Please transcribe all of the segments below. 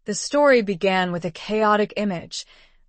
The story began with a chaotic image.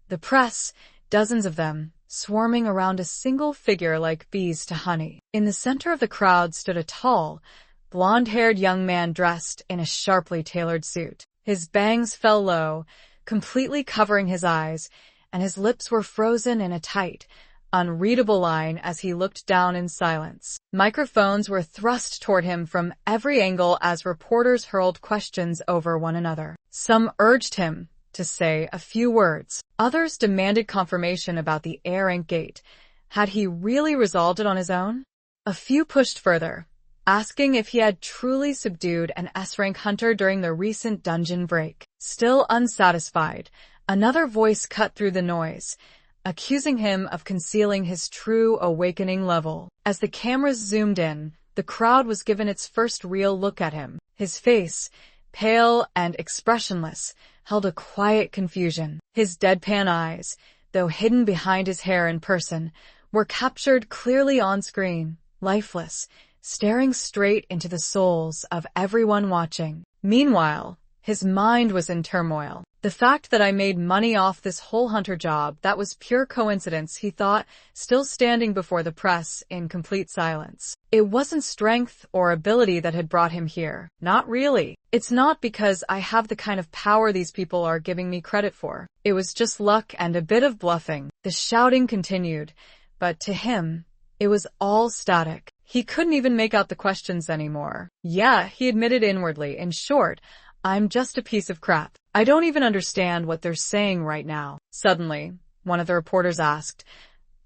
The press, dozens of them, swarming around a single figure like bees to honey. In the center of the crowd stood a tall, blonde-haired young man dressed in a sharply tailored suit. His bangs fell low, completely covering his eyes, and his lips were frozen in a tight, unreadable line as he looked down in silence. Microphones were thrust toward him from every angle as reporters hurled questions over one another. Some urged him to say a few words. Others demanded confirmation about the A-rank gate. Had he really resolved it on his own? A few pushed further, asking if he had truly subdued an S-rank hunter during the recent dungeon break. Still unsatisfied, another voice cut through the noise, accusing him of concealing his true awakening level. As the cameras zoomed in, the crowd was given its first real look at him. His face, pale and expressionless, held a quiet confusion. His deadpan eyes, though hidden behind his hair in person, were captured clearly on screen, lifeless, staring straight into the souls of everyone watching. Meanwhile, his mind was in turmoil. The fact that I made money off this whole hunter job, that was pure coincidence, he thought, still standing before the press in complete silence. It wasn't strength or ability that had brought him here. Not really. It's not because I have the kind of power these people are giving me credit for. It was just luck and a bit of bluffing. The shouting continued, but to him, it was all static. He couldn't even make out the questions anymore. Yeah, he admitted inwardly. In short, I'm just a piece of crap. I don't even understand what they're saying right now. Suddenly, one of the reporters asked,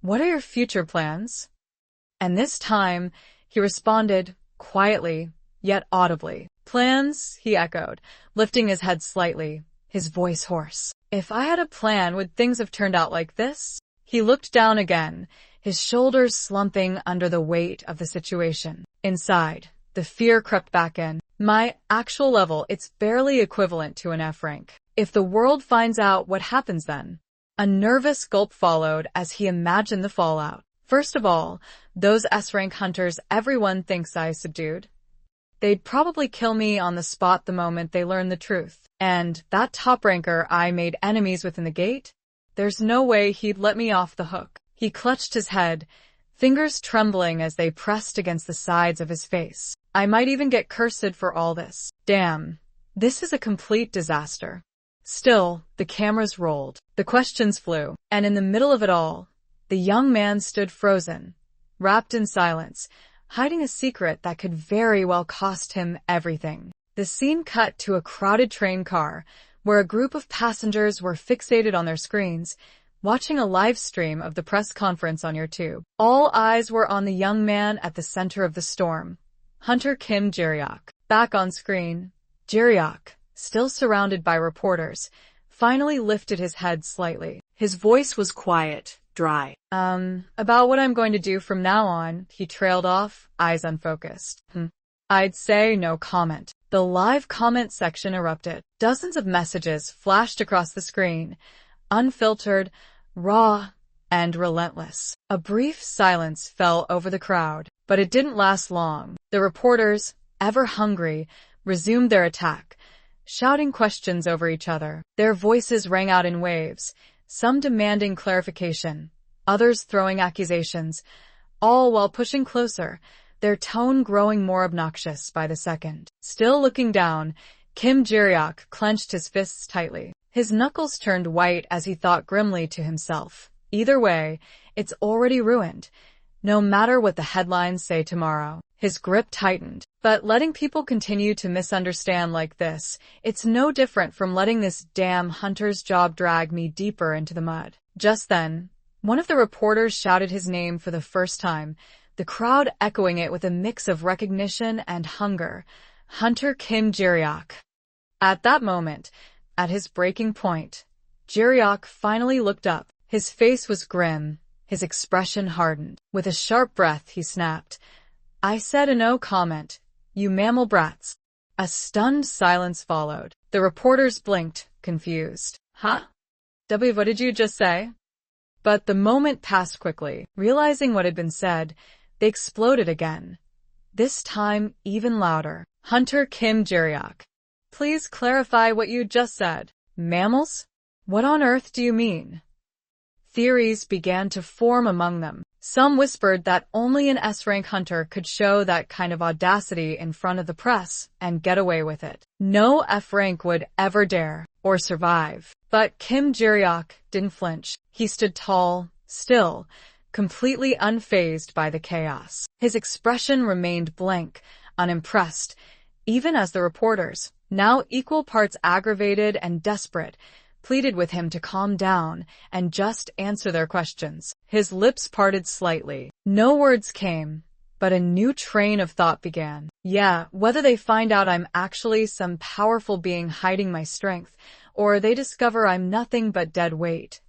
"What are your future plans?" And this time, he responded, quietly, yet audibly. "Plans?" he echoed, lifting his head slightly, his voice hoarse. "If I had a plan, would things have turned out like this?" He looked down again, his shoulders slumping under the weight of the situation. Inside, the fear crept back in. My actual level, it's barely equivalent to an F rank. If the world finds out, what happens then? A nervous gulp followed as he imagined the fallout. First of all, those S-rank hunters everyone thinks I subdued. They'd probably kill me on the spot the moment they learn the truth. And that top ranker I made enemies with in the gate? There's no way he'd let me off the hook. He clutched his head, fingers trembling as they pressed against the sides of his face. I might even get cursed for all this. Damn, this is a complete disaster. Still, the cameras rolled, the questions flew, and in the middle of it all, the young man stood frozen, wrapped in silence, hiding a secret that could very well cost him everything. The scene cut to a crowded train car, where a group of passengers were fixated on their screens, watching a live stream of the press conference on YouTube. All eyes were on the young man at the center of the storm, Hunter Kim Jae-ryok. Back on screen, Jae-ryok, still surrounded by reporters, finally lifted his head slightly. His voice was quiet, dry. About what I'm going to do from now on, he trailed off, eyes unfocused. I'd say no comment. The live comment section erupted. Dozens of messages flashed across the screen, unfiltered, raw, and relentless. A brief silence fell over the crowd, but it didn't last long. The reporters, ever hungry, resumed their attack, shouting questions over each other. Their voices rang out in waves, some demanding clarification, others throwing accusations, all while pushing closer, their tone growing more obnoxious by the second. Still looking down, Kim Jae-ryok clenched his fists tightly. His knuckles turned white as he thought grimly to himself. Either way, it's already ruined. No matter what the headlines say tomorrow. His grip tightened. But letting people continue to misunderstand like this, it's no different from letting this damn hunter's job drag me deeper into the mud. Just then, one of the reporters shouted his name for the first time, the crowd echoing it with a mix of recognition and hunger. Hunter Kim Jae-ryok. At that moment, at his breaking point, Jae-ryok finally looked up. His face was grim, his expression hardened. With a sharp breath, he snapped, "I said a no comment, you mammal brats." A stunned silence followed. The reporters blinked, confused. Huh? What did you just say? But the moment passed quickly. Realizing what had been said, they exploded again. This time, even louder. Hunter Kim Jae-ryok. Please clarify what you just said. Mammals? What on earth do you mean? Theories began to form among them. Some whispered that only an S-rank hunter could show that kind of audacity in front of the press and get away with it. No F-rank would ever dare or survive. But Kim Jae-ryok didn't flinch. He stood tall, still, completely unfazed by the chaos. His expression remained blank, unimpressed, even as the reporters, now equal parts aggravated and desperate, pleaded with him to calm down and just answer their questions. His lips parted slightly. No words came, but a new train of thought began. Yeah, whether they find out I'm actually some powerful being hiding my strength, or they discover I'm nothing but dead weight.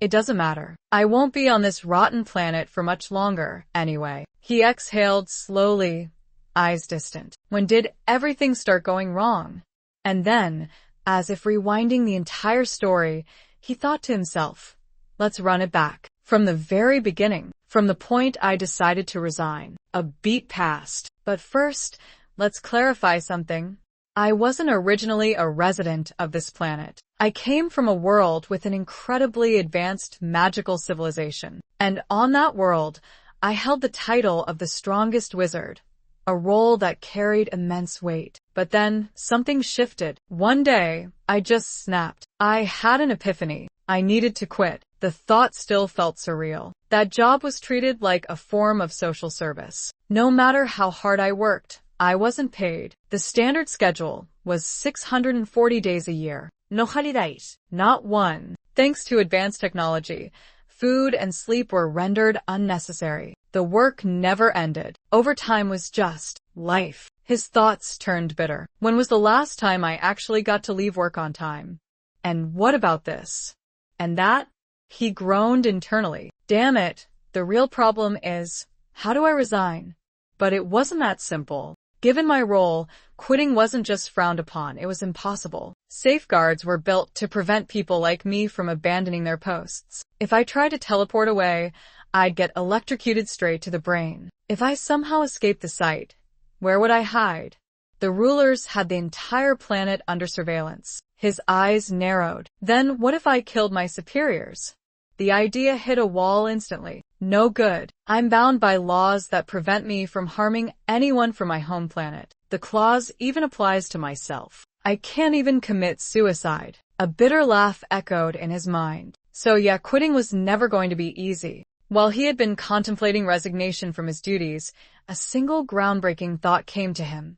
It doesn't matter. I won't be on this rotten planet for much longer, anyway. He exhaled slowly, eyes distant. When did everything start going wrong? And then, as if rewinding the entire story, he thought to himself, let's run it back. From the very beginning, from the point I decided to resign. A beat passed. But first, let's clarify something. I wasn't originally a resident of this planet. I came from a world with an incredibly advanced magical civilization. And on that world, I held the title of the strongest wizard, a role that carried immense weight. But then, something shifted. One day, I just snapped. I had an epiphany. I needed to quit. The thought still felt surreal. That job was treated like a form of social service. No matter how hard I worked, I wasn't paid. The standard schedule was 640 days a year. No holidays. Not one. Thanks to advanced technology, food and sleep were rendered unnecessary. The work never ended. Overtime was just life. His thoughts turned bitter. When was the last time I actually got to leave work on time? And what about this? And that? He groaned internally. Damn it. The real problem is, how do I resign? But it wasn't that simple. Given my role, quitting wasn't just frowned upon, it was impossible. Safeguards were built to prevent people like me from abandoning their posts. If I tried to teleport away, I'd get electrocuted straight to the brain. If I somehow escaped the site, where would I hide? The rulers had the entire planet under surveillance. His eyes narrowed. Then what if I killed my superiors? The idea hit a wall instantly. No good. I'm bound by laws that prevent me from harming anyone from my home planet. The clause even applies to myself. I can't even commit suicide. A bitter laugh echoed in his mind. So yeah, quitting was never going to be easy. While he had been contemplating resignation from his duties, a single groundbreaking thought came to him.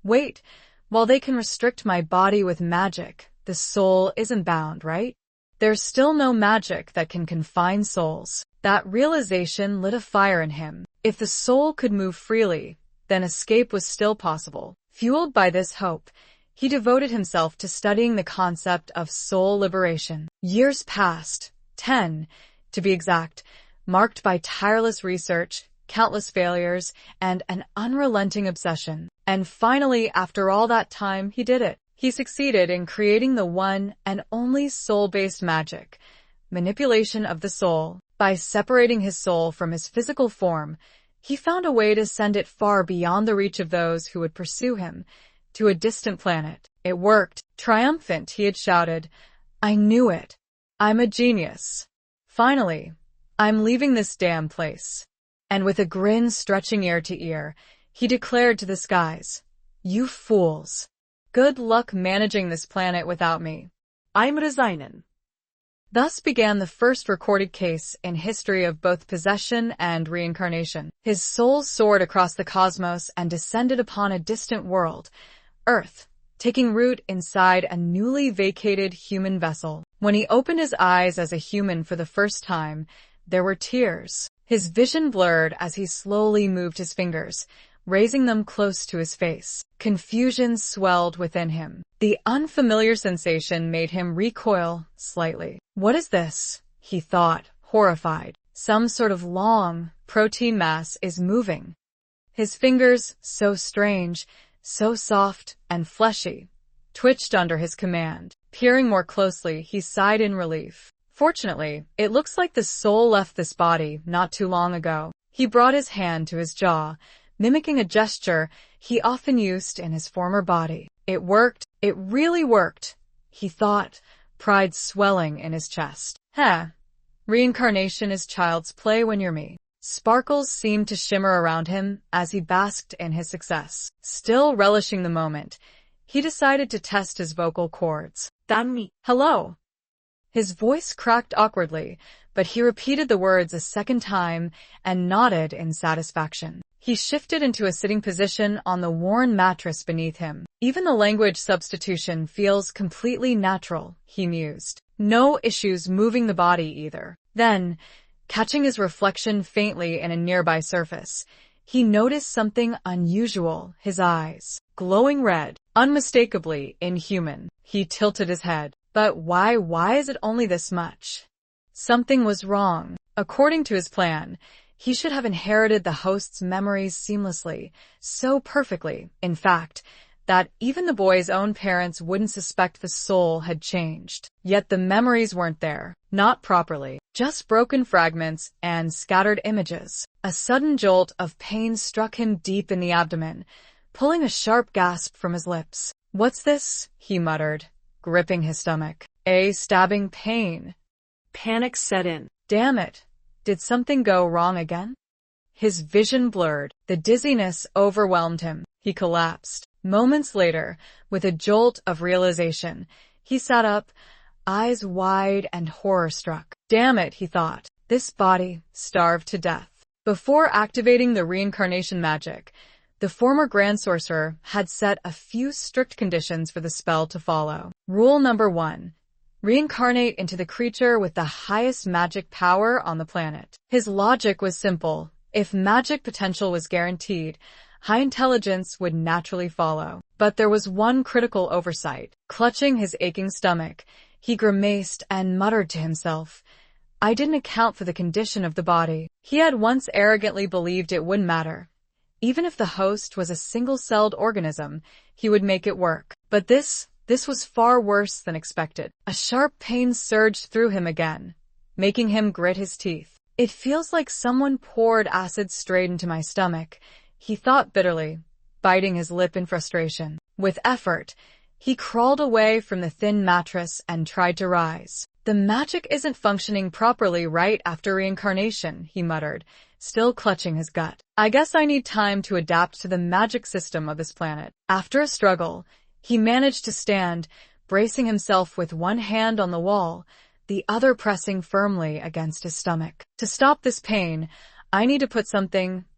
Wait, while they can restrict my body with magic, the soul isn't bound, right? There's still no magic that can confine souls. That realization lit a fire in him. If the soul could move freely, then escape was still possible. Fueled by this hope, he devoted himself to studying the concept of soul liberation. Years passed, 10, to be exact, marked by tireless research, countless failures, and an unrelenting obsession. And finally, after all that time, he did it. He succeeded in creating the one and only soul-based magic, manipulation of the soul. By separating his soul from his physical form, he found a way to send it far beyond the reach of those who would pursue him, to a distant planet. It worked. Triumphant, he had shouted, I knew it. I'm a genius. Finally, I'm leaving this damn place. And with a grin stretching ear to ear, he declared to the skies, You fools. Good luck managing this planet without me. I'm resignin'. Thus began the first recorded case in history of both possession and reincarnation. His soul soared across the cosmos and descended upon a distant world, Earth, taking root inside a newly vacated human vessel. When he opened his eyes as a human for the first time, there were tears. His vision blurred as he slowly moved his fingers, raising them close to his face. Confusion swelled within him. The unfamiliar sensation made him recoil slightly. What is this? He thought, horrified. Some sort of long, protein mass is moving. His fingers, so strange, so soft and fleshy, twitched under his command. Peering more closely, he sighed in relief. Fortunately, it looks like the soul left this body not too long ago. He brought his hand to his jaw, mimicking a gesture he often used in his former body. It worked. It really worked, he thought, pride swelling in his chest. Reincarnation is child's play when you're me. Sparkles seemed to shimmer around him as he basked in his success. Still relishing the moment, he decided to test his vocal cords. Danmi. Hello. His voice cracked awkwardly, but he repeated the words a second time and nodded in satisfaction. He shifted into a sitting position on the worn mattress beneath him. Even the language substitution feels completely natural, he mused. No issues moving the body either. Then, catching his reflection faintly in a nearby surface, he noticed something unusual. His eyes, glowing red, unmistakably inhuman. He tilted his head. But why is it only this much? Something was wrong. According to his plan, he should have inherited the host's memories seamlessly, so perfectly, in fact, that even the boy's own parents wouldn't suspect the soul had changed. Yet the memories weren't there, not properly, just broken fragments and scattered images. A sudden jolt of pain struck him deep in the abdomen, pulling a sharp gasp from his lips. "What's this?" he muttered, gripping his stomach. A stabbing pain. Panic set in. Damn it. Did something go wrong again? His vision blurred. The dizziness overwhelmed him. He collapsed. Moments later, with a jolt of realization, he sat up, eyes wide and horror-struck. Damn it, he thought. This body, starved to death. Before activating the reincarnation magic, the former Grand Sorcerer had set a few strict conditions for the spell to follow. Rule number 1. Reincarnate into the creature with the highest magic power on the planet. His logic was simple. If magic potential was guaranteed, high intelligence would naturally follow. But there was one critical oversight. Clutching his aching stomach, he grimaced and muttered to himself, I didn't account for the condition of the body. He had once arrogantly believed it wouldn't matter. Even if the host was a single-celled organism, he would make it work. But this was far worse than expected. A sharp pain surged through him again, making him grit his teeth. It feels like someone poured acid straight into my stomach, he thought bitterly, biting his lip in frustration. With effort, he crawled away from the thin mattress and tried to rise. The magic isn't functioning properly right after reincarnation, he muttered, still clutching his gut. I guess I need time to adapt to the magic system of this planet. After a struggle, he managed to stand, bracing himself with one hand on the wall, the other pressing firmly against his stomach. To stop this pain, I need to put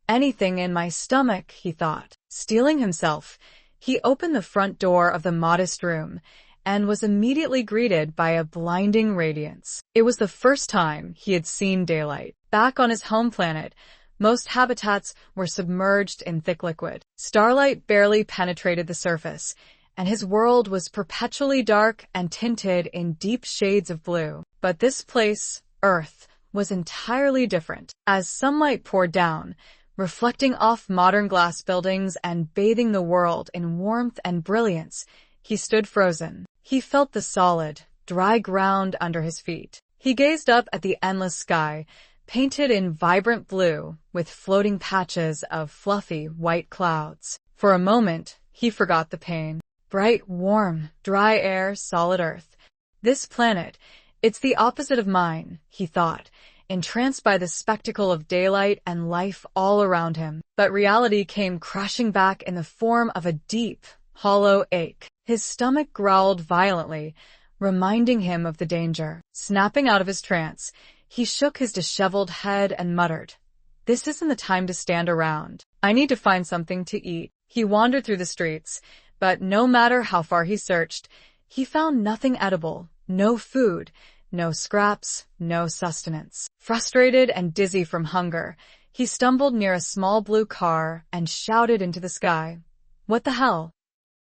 anything in my stomach, he thought. Steeling himself, he opened the front door of the modest room and was immediately greeted by a blinding radiance. It was the first time he had seen daylight. Back on his home planet, most habitats were submerged in thick liquid. Starlight barely penetrated the surface, and his world was perpetually dark and tinted in deep shades of blue. But this place, Earth, was entirely different. As sunlight poured down, reflecting off modern glass buildings and bathing the world in warmth and brilliance, he stood frozen. He felt the solid, dry ground under his feet. He gazed up at the endless sky, painted in vibrant blue, with floating patches of fluffy white clouds. For a moment, he forgot the pain. Bright, warm, dry air, solid earth. This planet, it's the opposite of mine, he thought, entranced by the spectacle of daylight and life all around him. But reality came crashing back in the form of a deep, hollow ache. His stomach growled violently, reminding him of the danger. Snapping out of his trance, he shook his disheveled head and muttered, This isn't the time to stand around. I need to find something to eat. He wandered through the streets, but no matter how far he searched, he found nothing edible, no food, no scraps, no sustenance. Frustrated and dizzy from hunger, he stumbled near a small blue car and shouted into the sky, What the hell?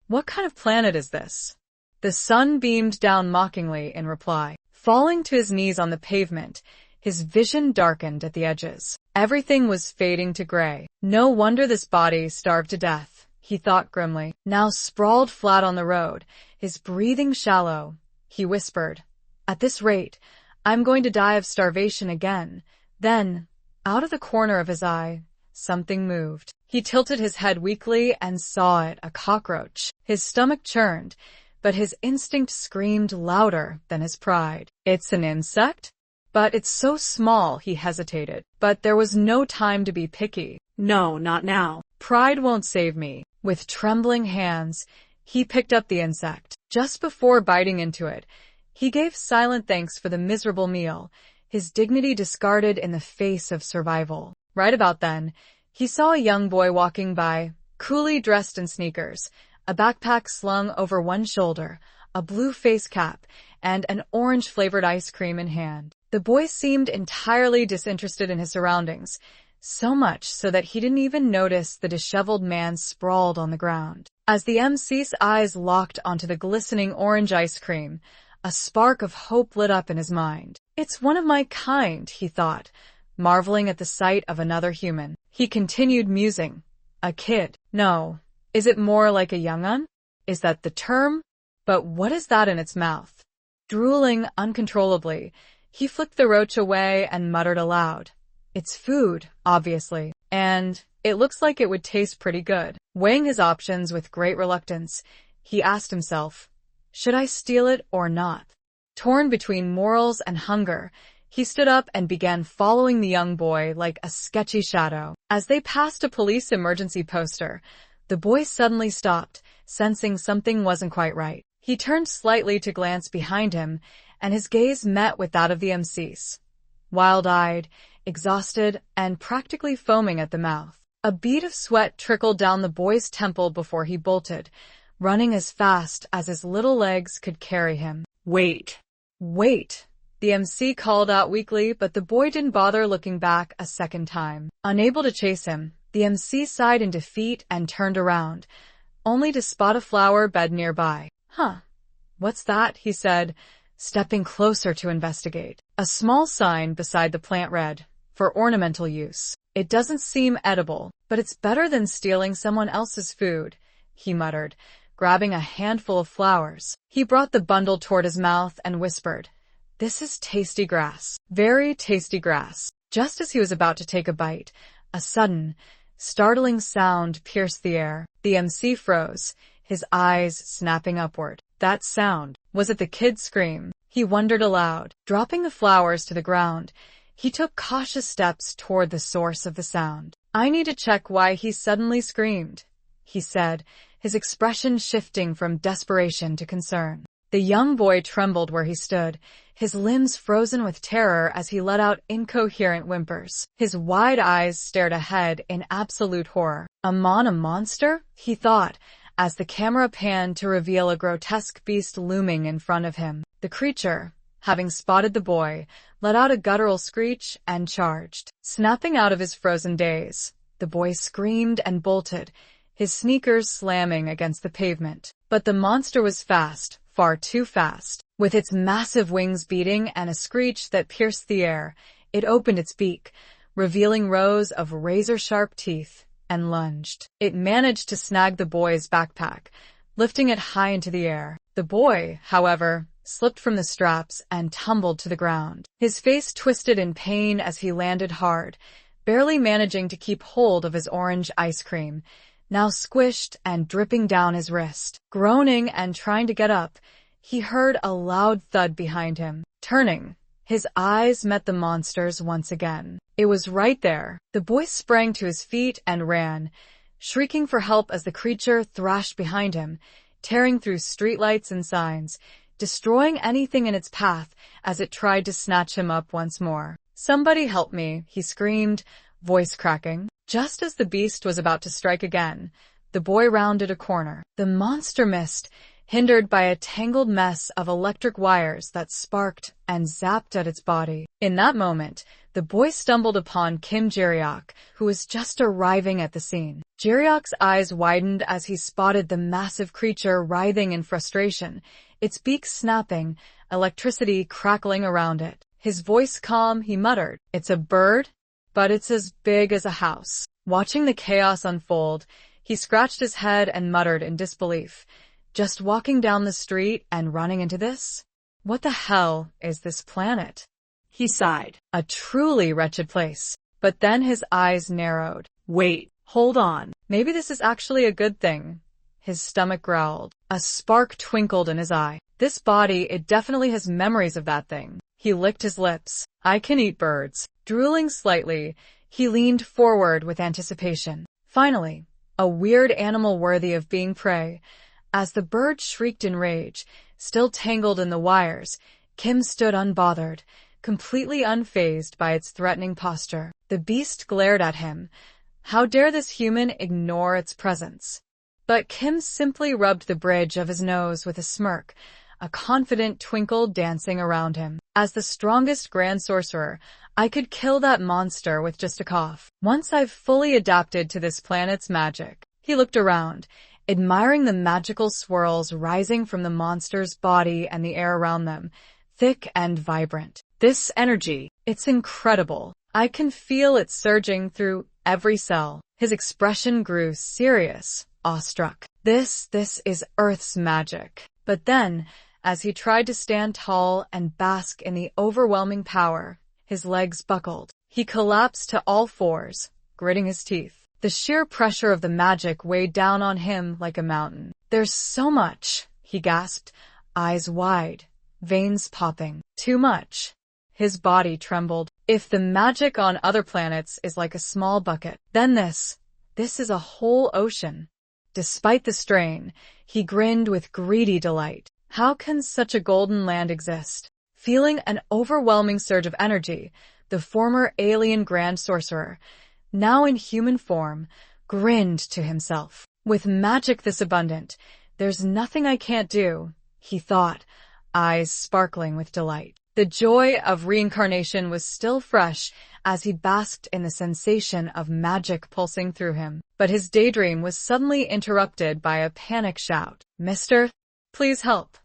What kind of planet is this? The sun beamed down mockingly in reply. Falling to his knees on the pavement, his vision darkened at the edges. Everything was fading to gray. No wonder this body starved to death, he thought grimly. Now sprawled flat on the road, his breathing shallow, he whispered, At this rate, I'm going to die of starvation again. Then, out of the corner of his eye, something moved. He tilted his head weakly and saw it, a cockroach. His stomach churned, but his instinct screamed louder than his pride. It's an insect? But it's so small, he hesitated. But there was no time to be picky. No, not now. Pride won't save me. With trembling hands, he picked up the insect. Just before biting into it, he gave silent thanks for the miserable meal, his dignity discarded in the face of survival. Right about then, he saw a young boy walking by, coolly dressed in sneakers, a backpack slung over one shoulder, a blue face cap, and an orange-flavored ice cream in hand. The boy seemed entirely disinterested in his surroundings, so much so that he didn't even notice the disheveled man sprawled on the ground. As the MC's eyes locked onto the glistening orange ice cream, a spark of hope lit up in his mind. It's one of my kind, he thought, marveling at the sight of another human. He continued musing. A kid. No. Is it more like a young'un? Is that the term? But what is that in its mouth? Drooling uncontrollably, he flicked the roach away and muttered aloud. It's food, obviously, and it looks like it would taste pretty good. Weighing his options with great reluctance, he asked himself, should I steal it or not? Torn between morals and hunger, he stood up and began following the young boy like a sketchy shadow. As they passed a police emergency poster, the boy suddenly stopped, sensing something wasn't quite right. He turned slightly to glance behind him, and his gaze met with that of the MC's. Wild-eyed, exhausted, and practically foaming at the mouth. A bead of sweat trickled down the boy's temple before he bolted, running as fast as his little legs could carry him. Wait. Wait, the MC called out weakly, but the boy didn't bother looking back a second time. Unable to chase him, the MC sighed in defeat and turned around, only to spot a flower bed nearby. What's that? He said, stepping closer to investigate. A small sign beside the plant read, for ornamental use. It doesn't seem edible, but it's better than stealing someone else's food, he muttered, grabbing a handful of flowers. He brought the bundle toward his mouth and whispered, this is tasty grass. Very tasty grass. Just as he was about to take a bite, a sudden, startling sound pierced the air. The MC froze, his eyes snapping upward. That sound. Was it the kid's scream? He wondered aloud. Dropping the flowers to the ground, he took cautious steps toward the source of the sound. I need to check why he suddenly screamed, he said, his expression shifting from desperation to concern. The young boy trembled where he stood, his limbs frozen with terror as he let out incoherent whimpers. His wide eyes stared ahead in absolute horror. A monster? He thought, as the camera panned to reveal a grotesque beast looming in front of him. The creature, having spotted the boy, let out a guttural screech and charged. Snapping out of his frozen daze, the boy screamed and bolted, his sneakers slamming against the pavement. But the monster was fast, far too fast. With its massive wings beating and a screech that pierced the air, it opened its beak, revealing rows of razor-sharp teeth, and lunged. It managed to snag the boy's backpack, lifting it high into the air. The boy, however, slipped from the straps and tumbled to the ground. His face twisted in pain as he landed hard, barely managing to keep hold of his orange ice cream, now squished and dripping down his wrist. Groaning and trying to get up, he heard a loud thud behind him. Turning, his eyes met the monster's once again. It was right there. The boy sprang to his feet and ran, shrieking for help as the creature thrashed behind him, tearing through streetlights and signs, destroying anything in its path as it tried to snatch him up once more. Somebody help me, he screamed, voice cracking. Just as the beast was about to strike again, the boy rounded a corner. The monster missed, hindered by a tangled mess of electric wires that sparked and zapped at its body. In that moment, the boy stumbled upon Kim Jae-ryok, who was just arriving at the scene. Jae-ryok's eyes widened as he spotted the massive creature writhing in frustration, its beak snapping, electricity crackling around it. His voice calm, he muttered, "It's a bird, but it's as big as a house." Watching the chaos unfold, he scratched his head and muttered in disbelief, "Just walking down the street and running into this? What the hell is this planet?" He sighed. A truly wretched place. But then his eyes narrowed. Wait, Hold on. Maybe this is actually a good thing. His stomach growled. A spark twinkled in his eye. This body, it definitely has memories of that thing. He licked his lips. I can eat birds. Drooling slightly, he leaned forward with anticipation. Finally, a weird animal worthy of being prey. As the bird shrieked in rage, still tangled in the wires, Kim stood unbothered, completely unfazed by its threatening posture. The beast glared at him. How dare this human ignore its presence? But Kim simply rubbed the bridge of his nose with a smirk, a confident twinkle dancing around him. As the strongest Grand Sorcerer, I could kill that monster with just a cough. Once I've fully adapted to this planet's magic. He looked around, admiring the magical swirls rising from the monster's body and the air around them, thick and vibrant. This energy, it's incredible. I can feel it surging through every cell. His expression grew serious, awestruck. This is Earth's magic. But then, as he tried to stand tall and bask in the overwhelming power, his legs buckled. He collapsed to all fours, gritting his teeth. The sheer pressure of the magic weighed down on him like a mountain. There's so much, he gasped, eyes wide, veins popping. Too much. His body trembled. If the magic on other planets is like a small bucket, then this is a whole ocean. Despite the strain, he grinned with greedy delight. How can such a golden land exist? Feeling an overwhelming surge of energy, the former alien Grand Sorcerer, now in human form, grinned to himself. With magic this abundant, there's nothing I can't do, he thought, eyes sparkling with delight. The joy of reincarnation was still fresh as he basked in the sensation of magic pulsing through him. But his daydream was suddenly interrupted by a panic shout. Mister, please help.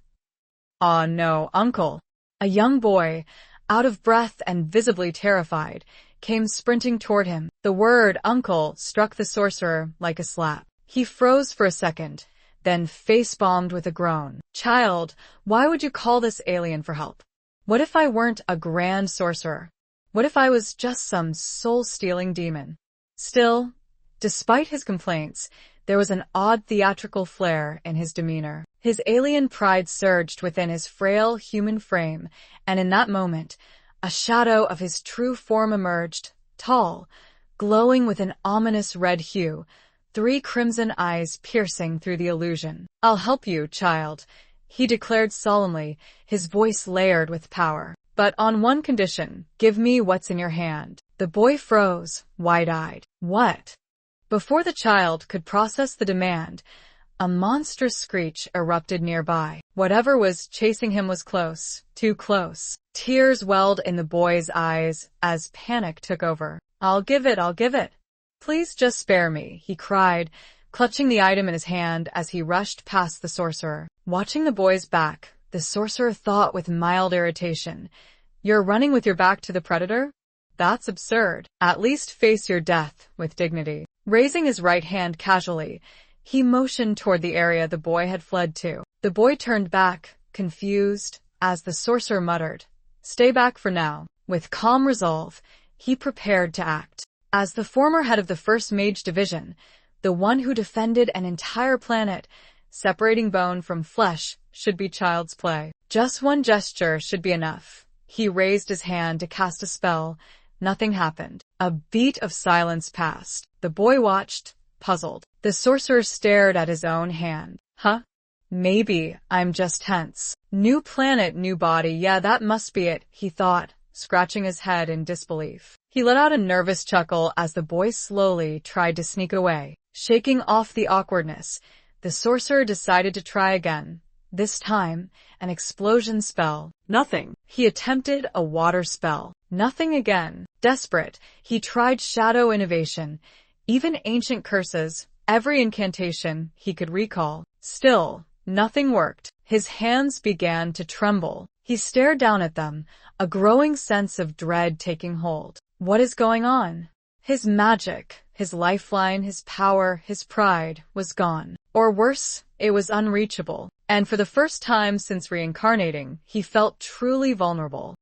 Aw no, Uncle. A young boy, out of breath and visibly terrified, came sprinting toward him. The word uncle struck the sorcerer like a slap. He froze for a second, then face-bombed with a groan. Child, why would you call this alien for help? What if I weren't a Grand Sorcerer? What if I was just some soul-stealing demon? Still, despite his complaints, there was an odd theatrical flair in his demeanor. His alien pride surged within his frail human frame, and in that moment, a shadow of his true form emerged, tall, glowing with an ominous red hue, 3 crimson eyes piercing through the illusion. I'll help you, child, he declared solemnly, his voice layered with power. But on one condition, give me what's in your hand. The boy froze, wide-eyed. What? Before the child could process the demand, a monstrous screech erupted nearby. Whatever was chasing him was close, too close. Tears welled in the boy's eyes as panic took over. I'll give it. Please just spare me, he cried, clutching the item in his hand as he rushed past the sorcerer. Watching the boy's back, the sorcerer thought with mild irritation, You're running with your back to the predator? That's absurd. At least face your death with dignity. Raising his right hand casually, he motioned toward the area the boy had fled to. The boy turned back, confused, as the sorcerer muttered, Stay back for now. With calm resolve, he prepared to act. As the former head of the 1st Mage Division, the one who defended an entire planet, separating bone from flesh should be child's play. Just one gesture should be enough. He raised his hand to cast a spell. Nothing happened. A beat of silence passed. The boy watched, puzzled. The sorcerer stared at his own hand. Huh? Maybe I'm just tense. New planet, new body, yeah, that must be it, he thought, scratching his head in disbelief. He let out a nervous chuckle as the boy slowly tried to sneak away. Shaking off the awkwardness, the sorcerer decided to try again. This time, an explosion spell. Nothing. He attempted a water spell. Nothing again. Desperate, he tried shadow innovation, even ancient curses, every incantation he could recall. Still, nothing worked. His hands began to tremble. He stared down at them, a growing sense of dread taking hold. What is going on? His magic, his lifeline, his power, his pride was gone. Or worse, it was unreachable. And for the first time since reincarnating, he felt truly vulnerable.